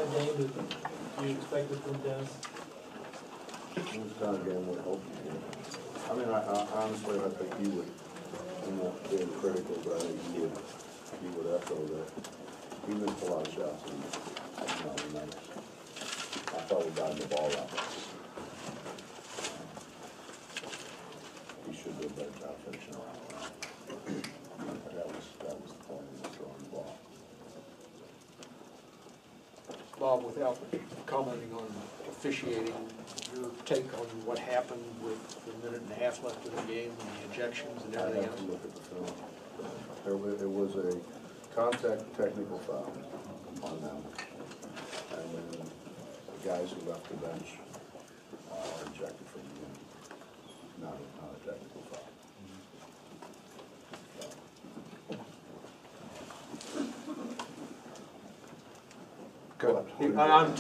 of game that you expected from Dennis? It was the kind of game we're hoping for. I mean, I honestly, I think he would, I'm not being critical, but I think he would echo that. He missed a lot of shots in the numbers. I thought we got the ball out. He should do a better job finishing around. That was the point of throwing the ball. Bob, without commenting on officiating, your take on what happened with the minute and a half left in the game and the ejections and everything I have else? to look at the film. It was a contact technical foul on them. And then the guys who left the bench are ejected from the game. Not a technical foul.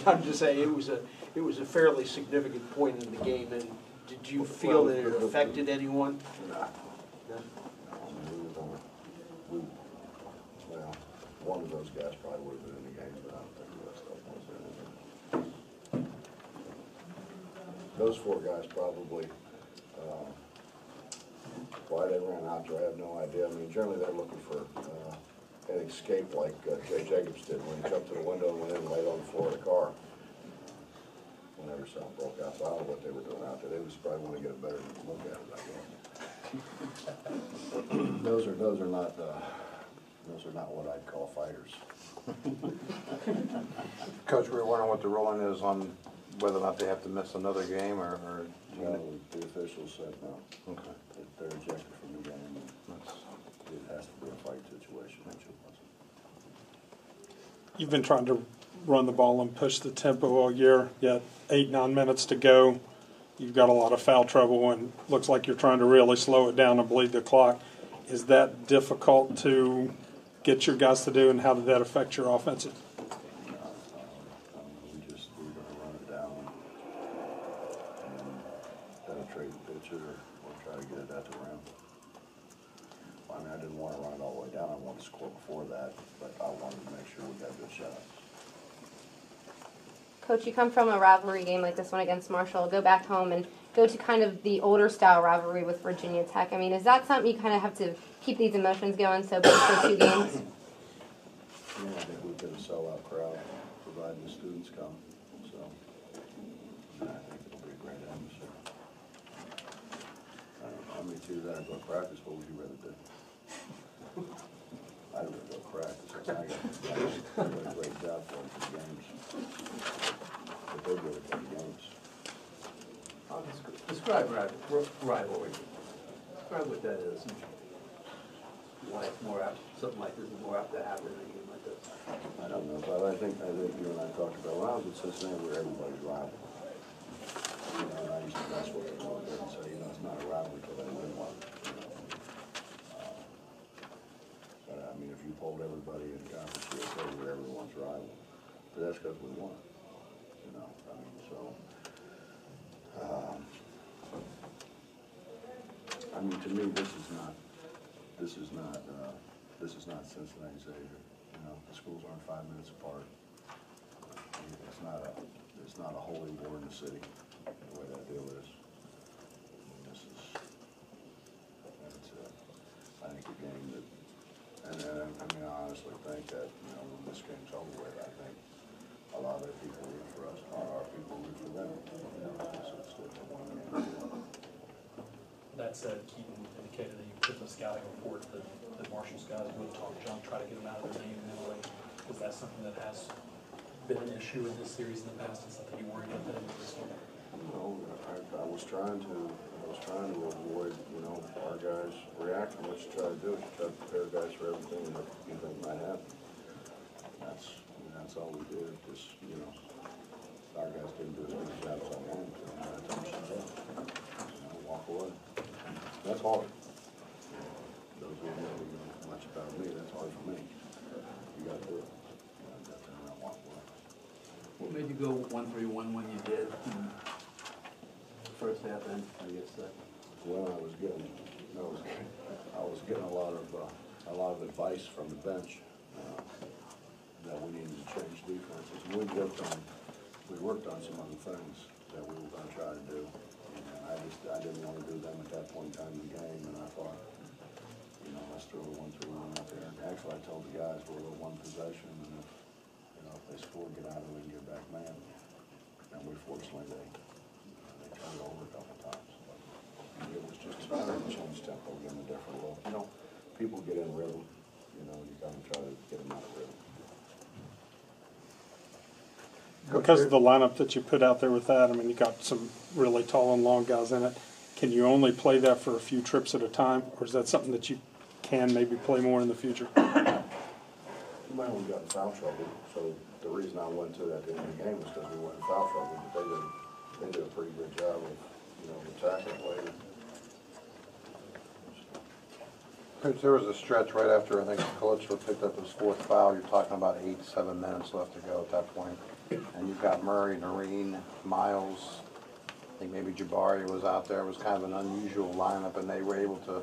I'm just saying, it was a fairly significant point in the game, and did you feel that it affected anyone? Nah. No? Well, one of those guys probably would have been in the game, but I don't think the rest of them was in it. Those four guys probably, why they ran out there, I have no idea. I mean, generally they're looking for an escape like Jay Jacobs did when he jumped to the window and went in and laid on the floor of the car whenever something broke out. So I don't know what they were doing out there. They just probably want to get a better look at it, I guess. Those are not what I'd call fighters. Coach, we were wondering what the ruling is on whether or not they have to miss another game, or No, the officials said no. okay. They're ejected from the game. It has to be a fight situation, which it wasn't. You've been trying to run the ball and push the tempo all year, yet 8-9 minutes to go. You've got a lot of foul trouble, and looks like you're trying to really slow it down and bleed the clock. Is that difficult to get your guys to do, and how did that affect your offensive? We're going to run it down and penetrate the pitcher or try to get it at the rim. I mean, I didn't want to run it all the way down. I wanted to score before that, but I wanted to make sure we got good shots. Coach, you come from a rivalry game like this one against Marshall, go back home and go to kind of the older style rivalry with Virginia Tech. I mean, is that something you kind of have to keep these emotions going so big for 2 games? Yeah, I think we've got a sellout crowd, providing the students come. So, I think it'll be a great atmosphere. I don't know how many teams that go practice. What would you rather do? I'd rather go practice. I got a great job for them for the games. But they're really good games. Describe rivalry. Describe what that is. Why it's more apt, something like this is more apt to happen in a game like this. I don't know, but I think you and I talked about when I was at Cincinnati, where everybody's rival. You know, and I used to mess with them a little bit and say, it's not a rivalry until they win one. But I mean, if you polled everybody in the conference, you'd say we're everyone's rival. But that's because we won. I mean, so. I mean, to me, this is not Cincinnati Xavier. The schools aren't 5 minutes apart. It's not a holy war in the city, the way that deal is. I think a game that, and I mean, I honestly think that, when this game's over with, I think a lot of the people root for us, our people root for them. It's a one game. That said, Keaton indicated that you put in the scouting report that Marshall's guys would talk junk, try to get them out of their game mentally. Is that something that has been an issue in this series in the past and something you worried about in this one? No, I was trying to avoid, our guys reacting. What you try to do is you try to prepare guys for everything that you think might happen. That's all we did. Just, our guys didn't do as good a job as I wanted to. And I told them, walk away. That's hard. Those who know much about me, that's hard for me. You got to do it. You got to turn around and walk away. What made you go 1-3-1 when you did? First half, then I guess. Well, I was getting a lot of advice from the bench that we needed to change defenses. And we worked on some other things that we were gonna try to do. And I didn't wanna do them at that point in time in the game, and I thought, you know, let's throw a 1-3-1 out there. And actually, I told the guys, we'll go one possession, and if, you know, if they score, get out of it and get back man. And fortunately, they turned it over a couple times. But it was just trying to change tempo, give them a different look. You know, people get in rhythm, you know, you gotta try to get them out of rhythm. Because of the lineup that you put out there with that, I mean, you got some really tall and long guys in it. Can you only play that for a few trips at a time, or is that something that you can maybe play more in the future? Well, we got in foul trouble, so the reason I went to that at the end of the game was because we went in foul trouble, but they did a pretty good job of, you know, attacking it later. Coach, there was a stretch right after, I think, Calypso picked up his fourth foul. You're talking about 8-7 minutes left to go at that point. And you've got Murray, Noreen, Miles, I think maybe Jabari was out there. It was kind of an unusual lineup, and they were able to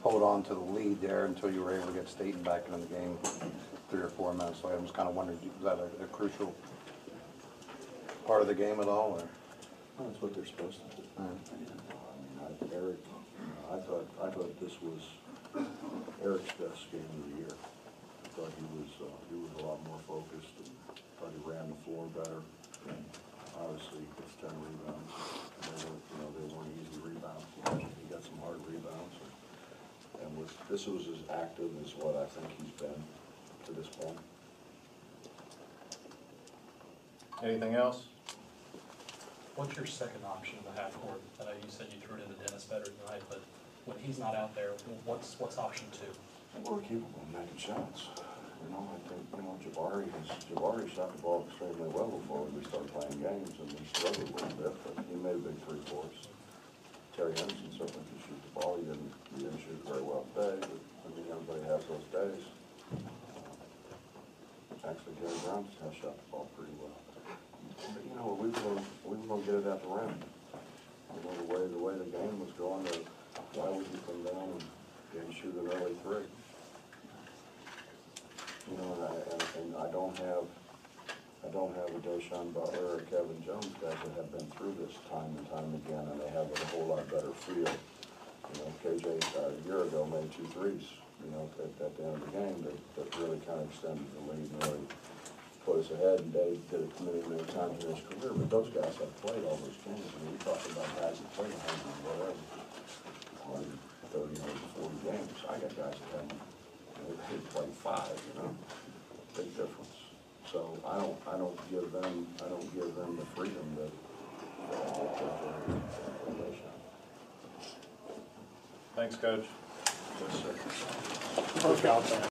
hold on to the lead there until you were able to get Staten back into the game 3 or 4 minutes later. I was kind of wondering, was that a crucial part of the game at all? Or? Well, that's what they're supposed to do. I mean, Eric, I thought this was Eric's best game of the year. I thought he was a lot more focused, and thought he ran the floor better. And obviously, it's 10 rebounds. They weren't easy rebounds. He got some hard rebounds, and this was as active as what I think he's been to this point. Anything else? What's your second option in the half court? I know you said you threw it into Dennis better tonight, but when he's not out there, what's option 2? We're capable of making shots. You know, I think, you know, Jabari shot the ball extremely well before we started playing games, and he struggled a little bit, but he made a big 3 for us. Terry Henderson certainly could shoot the ball. He didn't shoot very well today, but I mean, everybody has those days. Actually, Jerry Brown has shot the ball pretty well. But, you know, we were going to get it at the rim. You know, the way the game was going, why would you come down and shoot an early 3? You know, and I don't have a Deshaun Butler or Kevin Jones, guys that have been through this time and time again, and they have a whole lot better feel. You know, KJ a year ago made 2 threes, you know, at the end of the game that really kind of extended the lead and really put us ahead. And Dave did it many times in his career, but those guys have played all those games. I mean, we talk about guys that played 100 whatever, 30, 40 games. I got guys that haven't. They play 5, you know, big difference. So I don't give them the freedom that they Thanks, Coach. Yes, sir. Work out there.